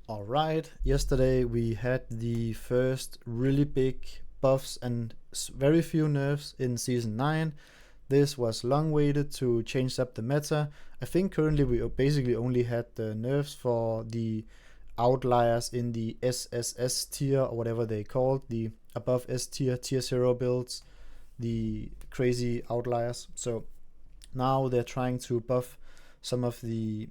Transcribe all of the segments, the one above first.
Alright, yesterday we had the first really big buffs and very few nerfs in Season 9. This was long waited to change up the meta. I think currently we basically only had the nerfs for the outliers in the SSS tier or whatever they called, the above S tier, tier 0 builds, the crazy outliers. So now they're trying to buff some of the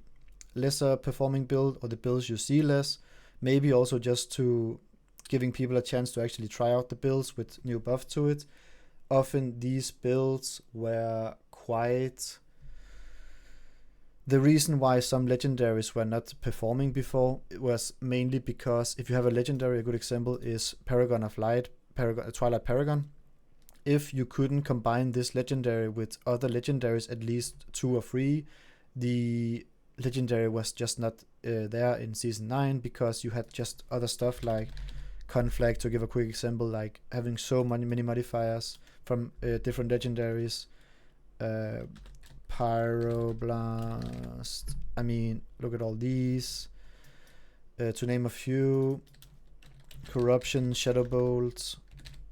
lesser performing build or the builds you see less, maybe also just to giving people a chance to actually try out the builds with new buff to it. Often these builds were quite the reason why some legendaries were not performing before. It was mainly because if you have a legendary, a good example is Paragon of Light, Twilight Paragon. If you couldn't combine this legendary with other legendaries, at least 2 or 3, the legendary was just not there in Season 9 because you had just other stuff like Conflict, to give a quick example, like having so many modifiers from different legendaries. Pyroblast, I mean, look at all these, to name a few. Corruption, Shadow Bolt,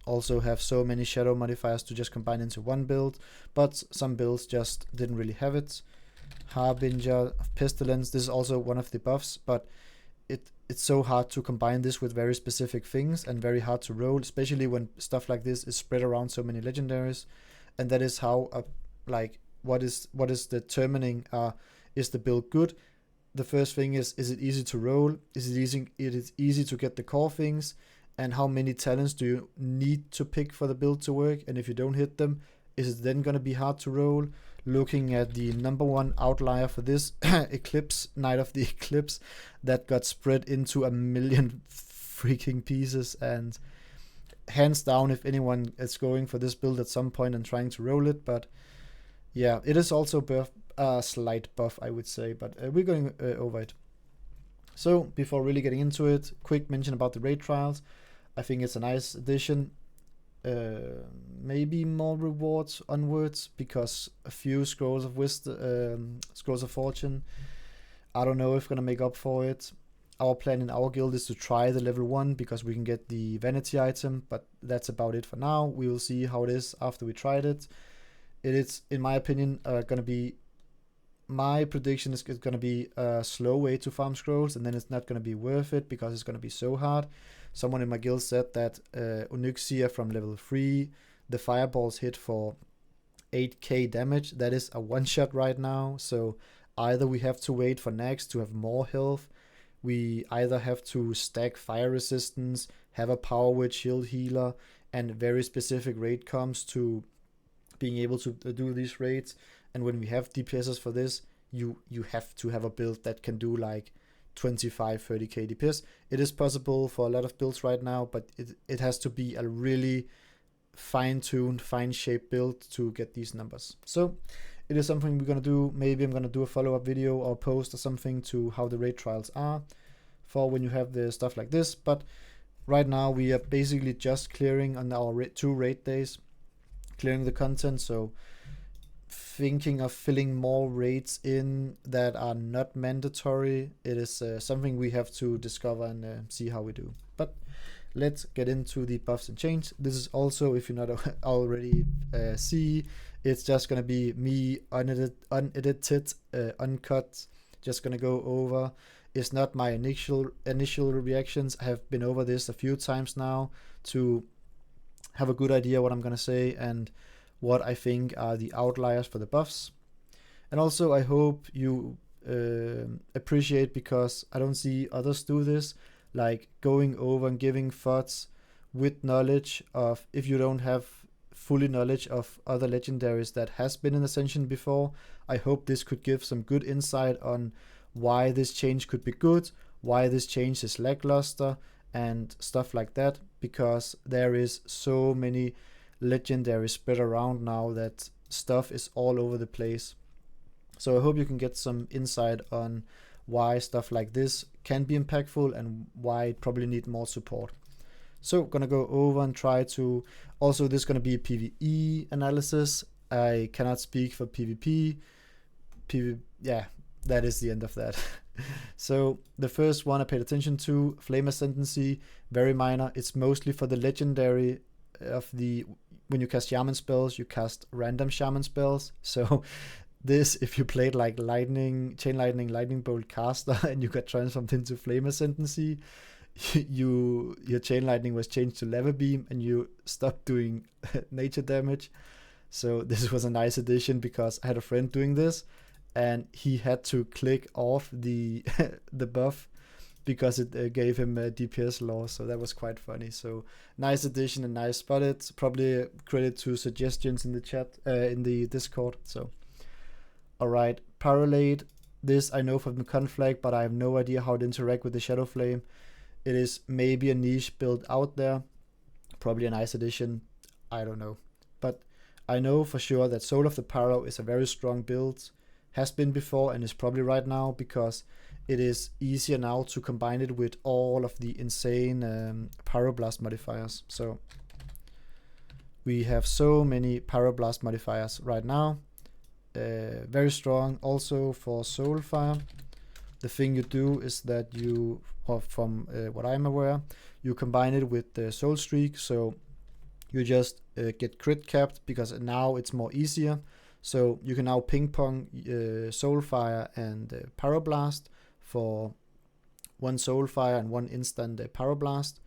also have so many shadow modifiers to just combine into one build, but some builds just didn't really have it. Harbinger of Pestilence, this is also one of the buffs, but it's so hard to combine this with very specific things and very hard to roll, especially when stuff like this is spread around so many legendaries. And that is how what is determining is the build good. The first thing is it easy to roll? Is it easy to get the core things? And how many talents do you need to pick for the build to work? And if you don't hit them, is it then going to be hard to roll? Looking at the number one outlier for this, Eclipse, Night of the Eclipse, that got spread into a million freaking pieces. And hands down, if anyone is going for this build at some point and trying to roll it. But yeah, it is also a slight buff, I would say, but we're going over it. So before really getting into it, quick mention about the raid trials. I think it's a nice addition. Maybe more rewards onwards because a few scrolls of wisdom, scrolls of fortune. I don't know if we're gonna make up for it. Our plan in our guild is to try the level 1 because we can get the vanity item, but that's about it for now. We will see how it is after we tried it. It is, in my opinion, gonna be. My prediction is it's gonna be a slow way to farm scrolls, and then it's not gonna be worth it because it's gonna be so hard. Someone in my guild said that Onyxia from level 3, the fireballs hit for 8k damage. That is a one-shot right now. So either we have to wait for next to have more health, we either have to stack fire resistance, have a power witch shield healer, and very specific raid comps to being able to do these raids. And when we have DPSs for this, you have to have a build that can do like 25-30k DPS. It is possible for a lot of builds right now, but it has to be a really fine-tuned, fine-shaped build to get these numbers. So it is something we're gonna do. Maybe I'm gonna do a follow-up video or post or something to how the raid trials are for when you have the stuff like this. But right now we are basically just clearing on our 2 raid days, clearing the content. So thinking of filling more raids in that are not mandatory. It is something we have to discover and see how we do. But let's get into the buffs and change. This is also, if you're not already see, it's just gonna be me unedited, uncut, just gonna go over. It's not my initial reactions. I have been over this a few times now to have a good idea what I'm gonna say and what I think are the outliers for the buffs. And also I hope you appreciate, because I don't see others do this, like going over and giving thoughts with knowledge of, if you don't have fully knowledge of other legendaries that has been in Ascension before. I hope this could give some good insight on why this change could be good, why this change is lackluster, and stuff like that, because there is so many legendaries spread around now that stuff is all over the place. So I hope you can get some insight on why stuff like this can be impactful and why it probably need more support. So gonna go over and try to, also this is gonna be a PvE analysis. I cannot speak for PvP. Yeah, that is the end of that. So the first one I paid attention to, Flame Ascendancy, very minor. It's mostly for the legendary of the, when you cast shaman spells, you cast random shaman spells. So this, if you played like lightning, chain lightning, lightning bolt caster, and you got transformed into Flame Ascendancy, your chain lightning was changed to lava beam, and you stopped doing nature damage. So this was a nice addition, because I had a friend doing this, and he had to click off the the buff because it gave him a DPS loss. So that was quite funny. So nice addition and nice spotted. Probably credit to suggestions in the chat, in the Discord. So alright, Parolade. This I know from the conflict, but I have no idea how it interact with the Shadow Flame. It is maybe a niche build out there. Probably a nice addition. I don't know. But I know for sure that Soul of the Paro is a very strong build. Has been before and is probably right now, because it is easier now to combine it with all of the insane Pyroblast modifiers. So we have so many Pyroblast modifiers right now. Very strong also for Soulfire. The thing you do is that you, or from what I'm aware, you combine it with the Soul Streak. So you just get crit capped, because now it's more easier. So you can now ping pong Soulfire and Pyroblast for one Soulfire and one instant Pyroblast.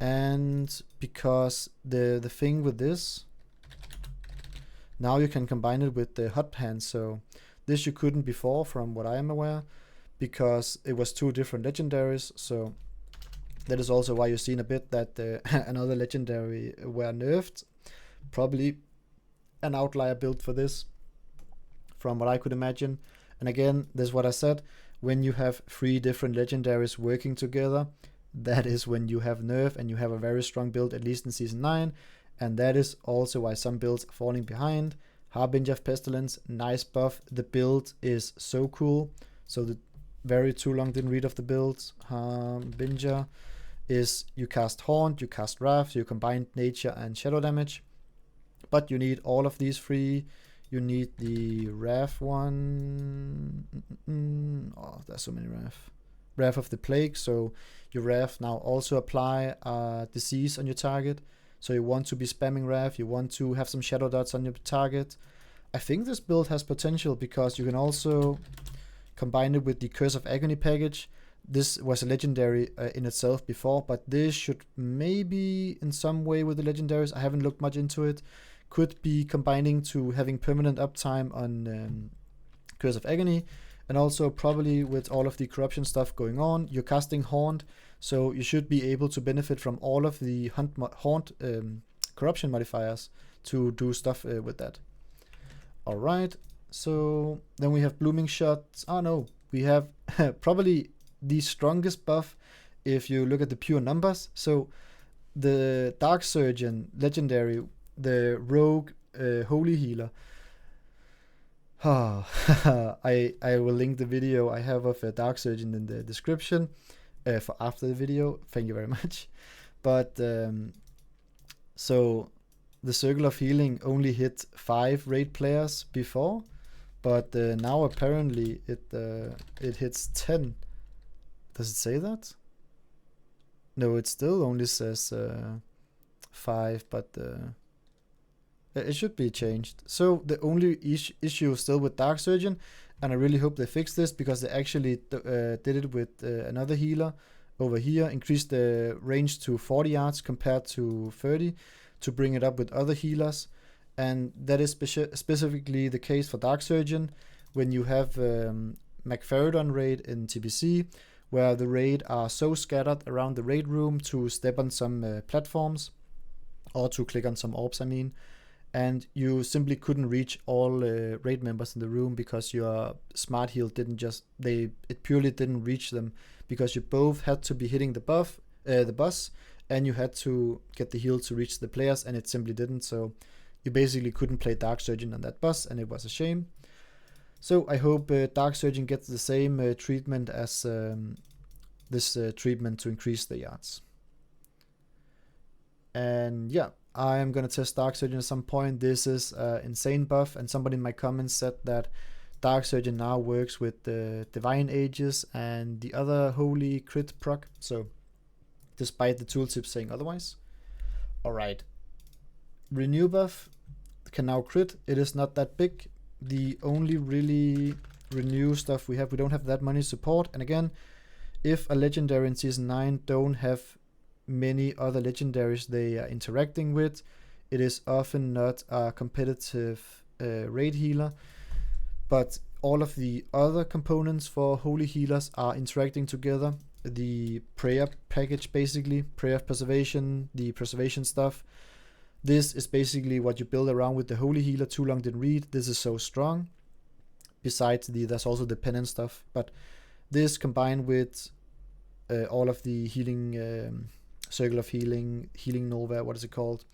And because the thing with this, now you can combine it with the Hot Hand. So this you couldn't before, from what I am aware, because it was two different legendaries. So that is also why you've seen a bit that another legendary were nerfed. Probably an outlier build for this, from what I could imagine. And again, this is what I said, when you have three different legendaries working together, that is when you have nerf and you have a very strong build, at least in Season 9. And that is also why some builds are falling behind. Harbinger of Pestilence, nice buff. The build is so cool. So the very too long didn't read of the builds. Harbinger is you cast Haunt, you cast Wrath, you combine nature and shadow damage. But you need all of these three. You need the Wrath one. Oh, there's so many Wrath. Wrath of the Plague. So your Wrath now also apply disease on your target. So you want to be spamming Wrath. You want to have some shadow dots on your target. I think this build has potential, because you can also combine it with the Curse of Agony package. This was a legendary in itself before, but this should maybe in some way with the legendaries. I haven't looked much into it. Could be combining to having permanent uptime on Curse of Agony, and also probably with all of the corruption stuff going on, you're casting Haunt, so you should be able to benefit from all of the Haunt corruption modifiers to do stuff with that. Alright, so then we have Blooming Shots. Oh no, we have probably the strongest buff if you look at the pure numbers. So the Dark Surgeon legendary, the rogue holy healer. I will link the video I have of a Dark Surgeon in the description for after the video. Thank you very much. But so the Circle of Healing only hit 5 raid players before, but now apparently it hits 10. Does it say that? No, it still only says 5, but it should be changed. So the only issue is still with Dark Surgeon, and I really hope they fix this, because they actually did it with another healer over here, increased the range to 40 yards compared to 30 to bring it up with other healers. And that is specifically the case for Dark Surgeon when you have McFerridon raid in TBC, where the raid are so scattered around the raid room to step on some platforms, or to click on some orbs, I mean, and you simply couldn't reach all raid members in the room, because your smart heal didn't it purely didn't reach them, because you both had to be hitting the bus, and you had to get the heal to reach the players, and it simply didn't. So you basically couldn't play Dark Surgeon on that bus, and it was a shame. So I hope Dark Surgeon gets the same treatment as this treatment to increase the yards. And yeah, I'm gonna test Dark Surgeon at some point. This is insane buff, and somebody in my comments said that Dark Surgeon now works with the Divine Ages and the other Holy Crit proc, so despite the tooltip saying otherwise. Alright. Renew buff can now crit. It is not that big. The only really renew stuff we don't have that many support. And again, if a legendary in Season 9 don't have many other legendaries they are interacting with, it is often not a competitive raid healer. But all of the other components for holy healers are interacting together. The prayer package, basically, prayer of preservation, the preservation stuff. This is basically what you build around with the holy healer. Too long didn't read. This is so strong. Besides there's also the penance stuff. But this combined with all of the healing, circle of healing, healing nova, what is it called?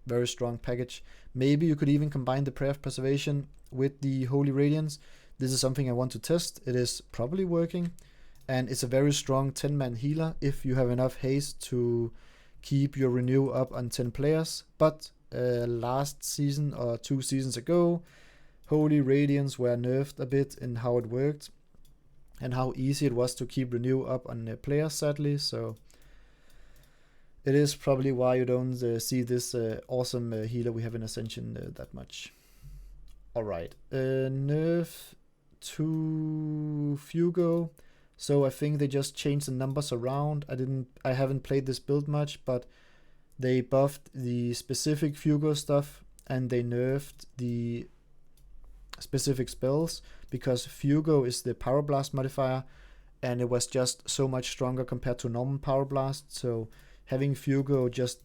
Very strong package. Maybe you could even combine the prayer of preservation with the holy radiance. This is something I want to test. It is probably working. And it's a very strong 10-man healer if you have enough haste to keep your renew up on 10 players. But last season or 2 seasons ago, Holy Radiance were nerfed a bit in how it worked and how easy it was to keep renew up on players, sadly. So it is probably why you don't see this awesome healer we have in Ascension that much. Alright, nerf to Fugo. So I think they just changed the numbers around. I haven't played this build much, but they buffed the specific Fugo stuff and they nerfed the specific spells because Fugo is the Power Blast modifier and it was just so much stronger compared to normal Power Blast. So having Fugo just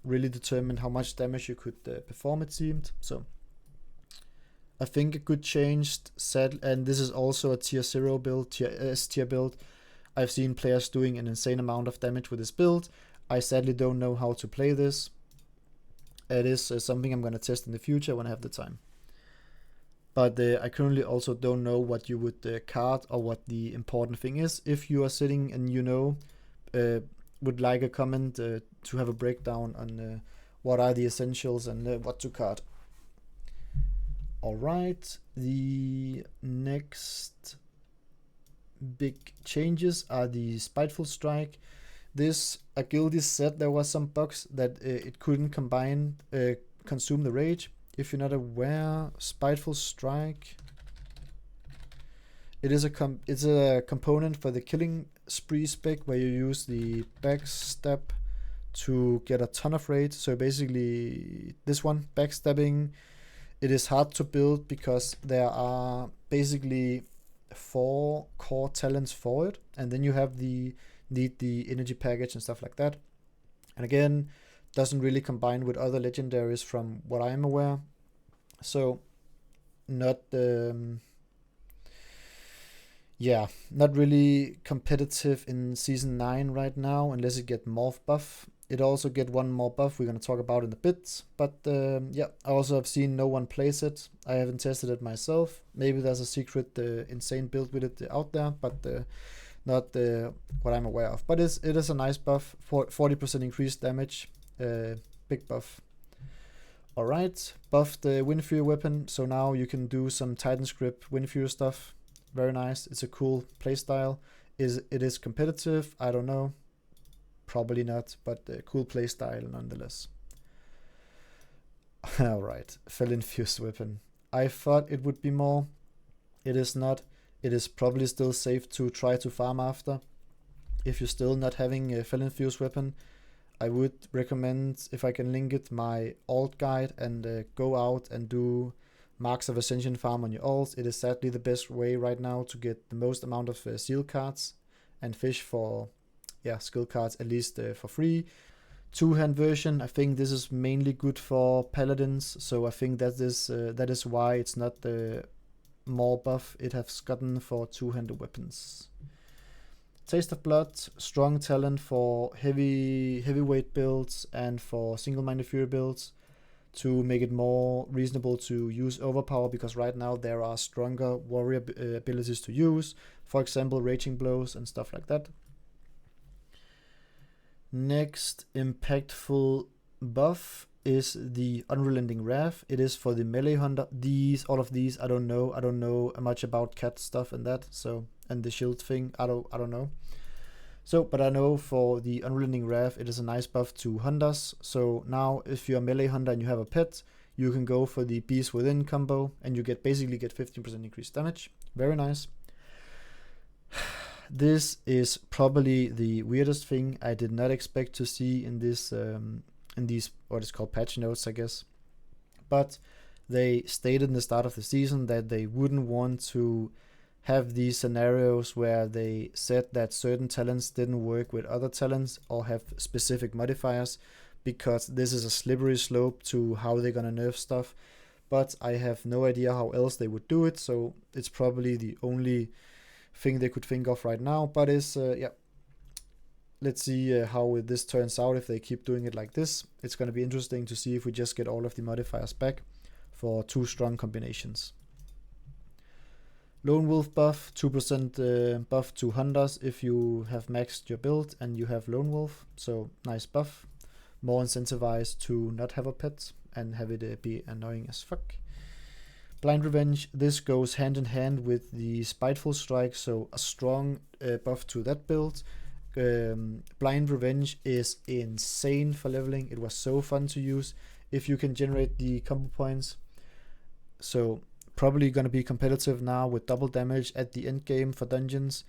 really determined how much damage you could perform, it seemed. So I think a good change, and this is also a tier 0 build, tier build. I've seen players doing an insane amount of damage with this build. I sadly don't know how to play this. It is something I'm going to test in the future when I have the time. But I currently also don't know what you would card or what the important thing is. If you are sitting and would like a comment to have a breakdown on what are the essentials and what to card. Alright, the next big changes are the Spiteful Strike. This Agility said there was some bugs that it couldn't consume the rage. If you're not aware, Spiteful Strike, it's a component for the killing spree spec where you use the backstab to get a ton of rage. So basically this one, backstabbing, it is hard to build because there are basically 4 core talents for it, and then you have need the energy package and stuff like that. And again, doesn't really combine with other legendaries from what I am aware. So not really competitive in Season 9 right now unless it get morph buff. It also get one more buff we're going to talk about in a bit. But I also have seen no one plays it. I haven't tested it myself. Maybe there's a secret insane build with it out there, but not what I'm aware of. But it is a nice buff, 40% increased damage, big buff. Alright, buffed the Windfury weapon, so now you can do some Titan's Grip Windfury stuff. Very nice. It's a cool playstyle. It is competitive? I don't know. Probably not, but a cool playstyle nonetheless. Alright, Fel Infused Weapon. I thought it would be more. It is not. It is probably still safe to try to farm after. If you're still not having a Fel Infused Weapon, I would recommend, if I can link it, my alt guide and go out and do Marks of Ascension farm on your alts. It is sadly the best way right now to get the most amount of seal cards and fish for skill cards, at least for free. 2-hand version, I think this is mainly good for paladins, so I think that is why it's not the more buff it has gotten for 2-handed weapons. Taste of Blood, strong talent for heavyweight builds and for single-minded fury builds to make it more reasonable to use overpower, because right now there are stronger warrior abilities to use, for example raging blows and stuff like that. Next impactful buff is the Unrelenting Wrath. It is for the melee hunter. All of these, I don't know much about cat stuff and that. So, and the shield thing, I don't know. So, but I know for the Unrelenting Wrath, it is a nice buff to hunters. So now, if you're a melee hunter and you have a pet, you can go for the Beast Within combo, and you basically get 15% increased damage. Very nice. This is probably the weirdest thing I did not expect to see in this, in these what is called patch notes, I guess. But they stated in the start of the season that they wouldn't want to have these scenarios where they said that certain talents didn't work with other talents or have specific modifiers, because this is a slippery slope to how they're gonna nerf stuff. But I have no idea how else they would do it, so it's probably the only thing they could think of right now. But it's yeah, let's see how this turns out. If they keep doing it like this, it's gonna be interesting to see if we just get all of the modifiers back for 2 strong combinations. Lone Wolf buff, 2% buff to hunters if you have maxed your build and you have Lone Wolf, so nice buff. More incentivized to not have a pet and have it be annoying as fuck. Blind Revenge, this goes hand in hand with the Spiteful Strike, so a strong buff to that build. Blind Revenge is insane for leveling. It was so fun to use if you can generate the combo points. So probably going to be competitive now with double damage at the end game for dungeons.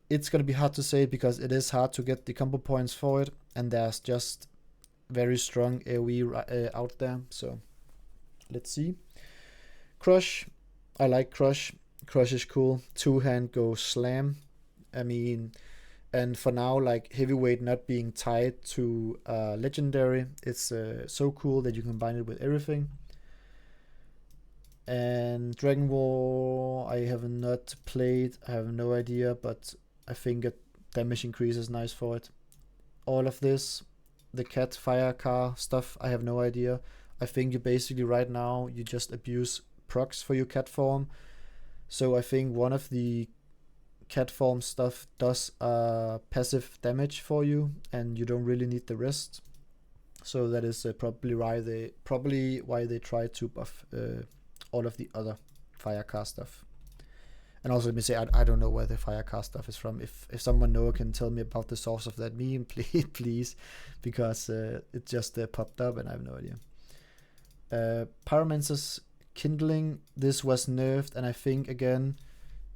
It's going to be hard to say because it is hard to get the combo points for it, and there's just very strong AoE out there. So let's see. Crush, I like Crush. Crush is cool. 2-hand goes slam. I mean, and for now, like heavyweight not being tied to legendary, it's so cool that you combine it with everything. And Dragon War, I have not played. I have no idea, but I think a damage increase is nice for it. All of this, the cat fire car stuff, I have no idea. I think you basically right now you just abuse procs for your cat form. So I think one of the cat form stuff does passive damage for you, and you don't really need the rest. So that is probably why they try to buff all of the other fire car stuff. And also let me say, I don't know where the fire car stuff is from. If someone knows can tell me about the source of that meme, please, because it just popped up and I have no idea. Pyromancer's Kindling, this was nerfed, and I think again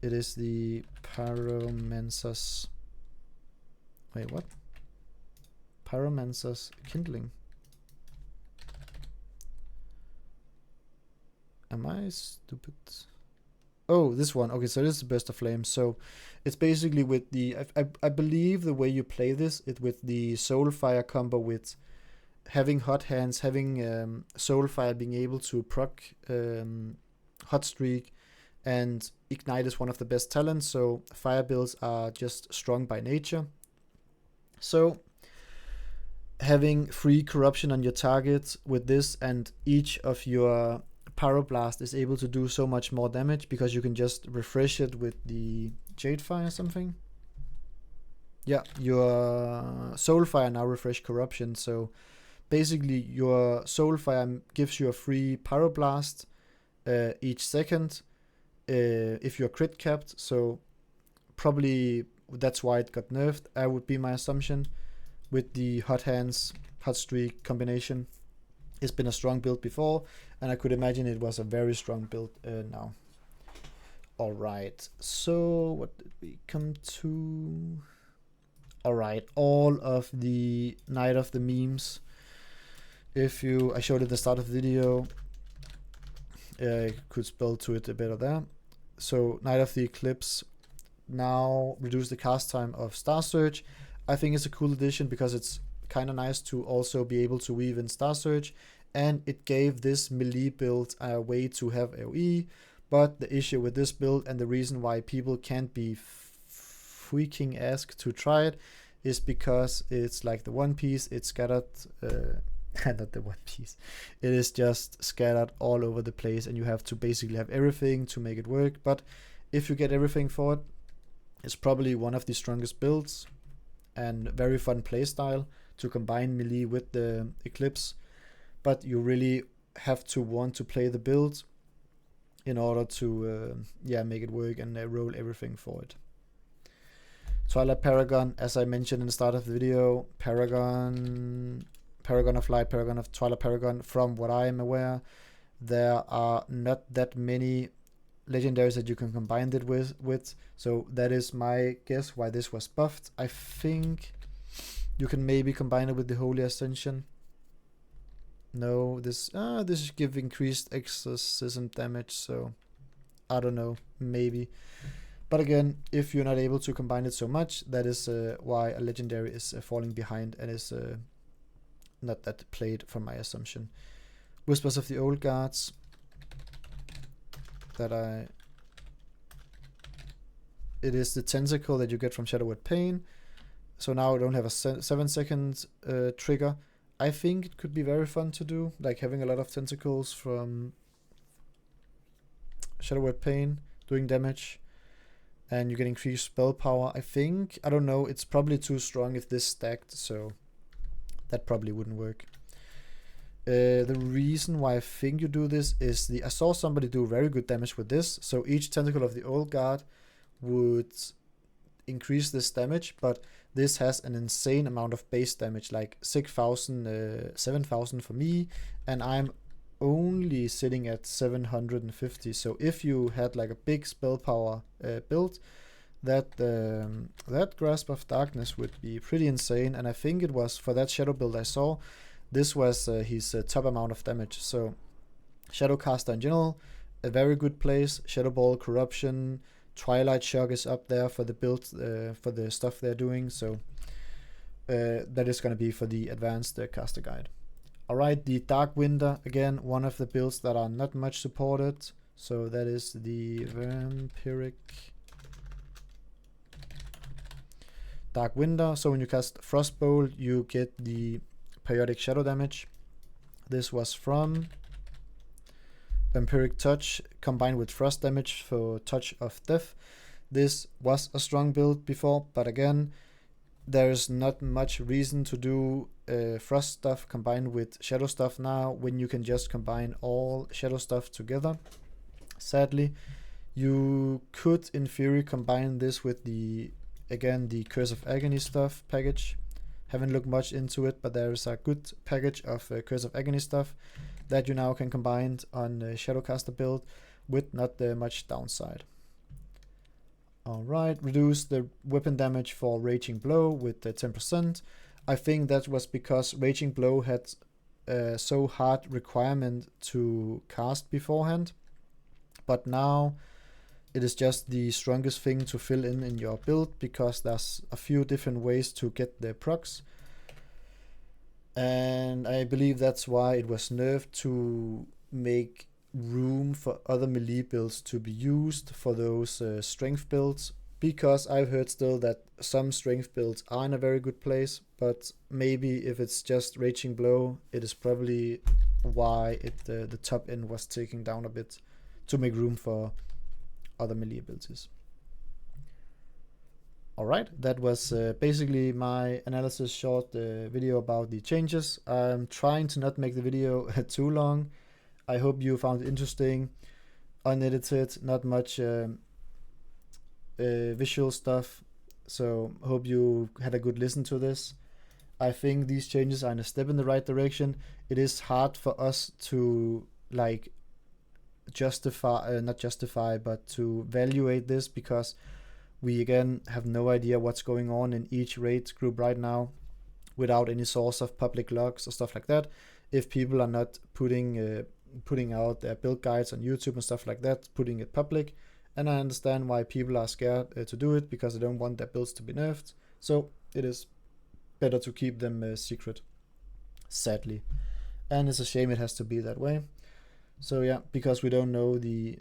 it is the Pyromancer's, wait, what? Pyromancer's Kindling. Am I stupid? Oh, this one. Okay, so this is the Burst of Flames. So it's basically with the, I believe the way you play this, it with the Soulfire combo with having Hot Hands, having Soulfire being able to proc Hot Streak, and Ignite is one of the best talents, so fire builds are just strong by nature. So having free corruption on your target with this, and each of your Pyroblast is able to do so much more damage because you can just refresh it with the Jadefire or something. Yeah, your Soulfire now refresh corruption, so basically your Soulfire gives you a free Pyroblast each second if you're crit capped, so probably that's why it got nerfed, I would be my assumption, with the Hot Hands, Hot Streak combination. It's been a strong build before, and I could imagine it was a very strong build now. Alright, so what did we come to? Alright, all of the Night of the Memes. I showed it at the start of the video, I could spell to it a bit of that. So Night of the Eclipse now reduce the cast time of Star Surge. I think it's a cool addition because it's kind of nice to also be able to weave in Star Surge, and it gave this melee build a way to have AoE. But the issue with this build, and the reason why people can't be freaking asked to try it, is because it's like the One Piece, it's scattered, not the One Piece, it is just scattered all over the place, and you have to basically have everything to make it work. But if you get everything for it, it's probably one of the strongest builds, and very fun playstyle to combine melee with the Eclipse. but you really have to want to play the build in order to make it work and roll everything for it. Twilight Paragon, as I mentioned in the start of the video, Paragon of Light, Paragon of Twilight Paragon, from what I am aware, there are not that many legendaries that you can combine it with, so that is my guess why this was buffed. I think you can maybe combine it with the Holy Ascension. No, this give increased exorcism damage, so I don't know, maybe. But again, if you're not able to combine it so much, that is why a legendary is falling behind and is not that played from my assumption. Whispers of the Old Guards. It is the tentacle that you get from Shadowword Pain. So now I don't have a 7-second trigger. I think it could be very fun to do, like having a lot of tentacles from Shadowword Pain doing damage, and you get increased spell power. I don't know, it's probably too strong if this stacked, so that probably wouldn't work. The reason why I think you do this is I saw somebody do very good damage with this, so each tentacle of the Old Guard would increase this damage, but this has an insane amount of base damage, like 6,000, 7,000 for me, and I'm only sitting at 750. So if you had like a big spell power build, that Grasp of Darkness would be pretty insane. And I think it was for that shadow build I saw, this was his top amount of damage. So Shadowcaster in general, a very good place. Shadow Ball, Corruption, Twilight Shock is up there for the build, for the stuff they're doing. So that is going to be for the advanced caster guide. Alright, the Dark Winter, again, one of the builds that are not much supported. So that is the Vampiric Dark Winter. So when you cast Frostbolt, you get the periodic shadow damage. This was from Vampiric Touch combined with Frost damage for Touch of Death. This was a strong build before, but again, there is not much reason to do Frost stuff combined with Shadow stuff now when you can just combine all Shadow stuff together. Sadly, you could in theory combine this with the Curse of Agony stuff package. Haven't looked much into it, but there is a good package of Curse of Agony stuff that you now can combine on Shadowcaster build with not much downside. Alright, reduce the weapon damage for Raging Blow with 10%. I think that was because Raging Blow had so hard requirement to cast beforehand, but now it is just the strongest thing to fill in your build because there's a few different ways to get the procs. And I believe that's why it was nerfed, to make room for other melee builds to be used for those strength builds, because I've heard still that some strength builds are in a very good place, but maybe if it's just Raging Blow, it is probably why the top end was taken down a bit to make room for other melee abilities. Alright, that was basically my analysis short video about the changes. I'm trying to not make the video too long. I hope you found it interesting, unedited, not much visual stuff. So hope you had a good listen to this. I think these changes are a step in the right direction. It is hard for us to like not justify, but to evaluate this, because we again have no idea what's going on in each raid group right now without any source of public logs or stuff like that. If people are not putting out their build guides on YouTube and stuff like that, putting it public, and I understand why people are scared to do it, because they don't want their builds to be nerfed. So it is better to keep them secret, sadly, and it's a shame it has to be that way. So yeah, because we don't know it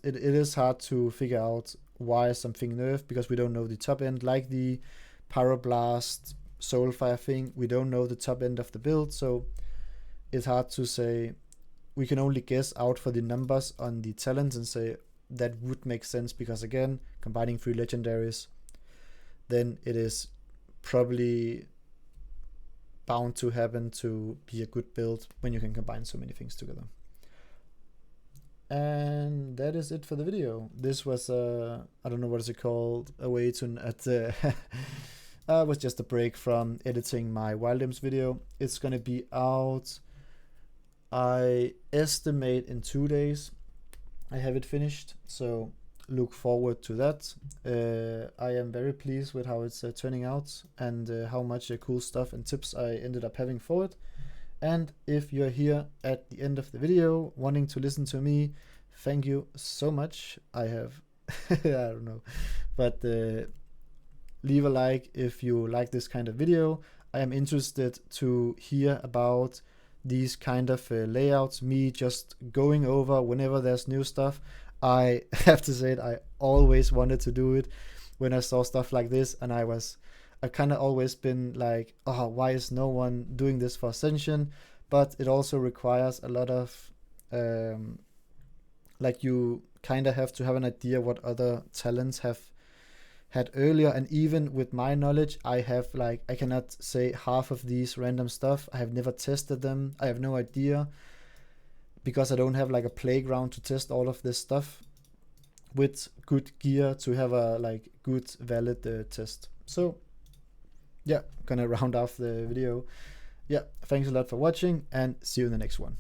is hard to figure out why something nerfed, because we don't know the top end, like the Pyroblast Soulfire thing. We don't know the top end of the build, so it's hard to say. We can only guess out for the numbers on the talents and say that would make sense, because again, combining 3 legendaries, then it is probably bound to happen to be a good build when you can combine so many things together. And that is it for the video. This was I don't know what is it called, a way to was just a break from editing my Wild Imps video. It's gonna be out, I estimate, in 2 days. I have it finished, so look forward to that. I am very pleased with how it's turning out, and how much cool stuff and tips I ended up having for it. And if you're here at the end of the video wanting to listen to me, thank you so much. I have I don't know, but leave a like if you like this kind of video. I am interested to hear about these kind of layouts, me just going over whenever there's new stuff. I have to say it, I always wanted to do it when I saw stuff like this, and I kind of always been like, oh, why is no one doing this for Ascension? But it also requires a lot of like, you kind of have to have an idea what other talents have had earlier, and even with my knowledge, I cannot say half of these random stuff. I have never tested them. I have no idea, because I don't have like a playground to test all of this stuff with good gear to have a like good valid test. So yeah, gonna round off the video. Yeah, thanks a lot for watching, and see you in the next one.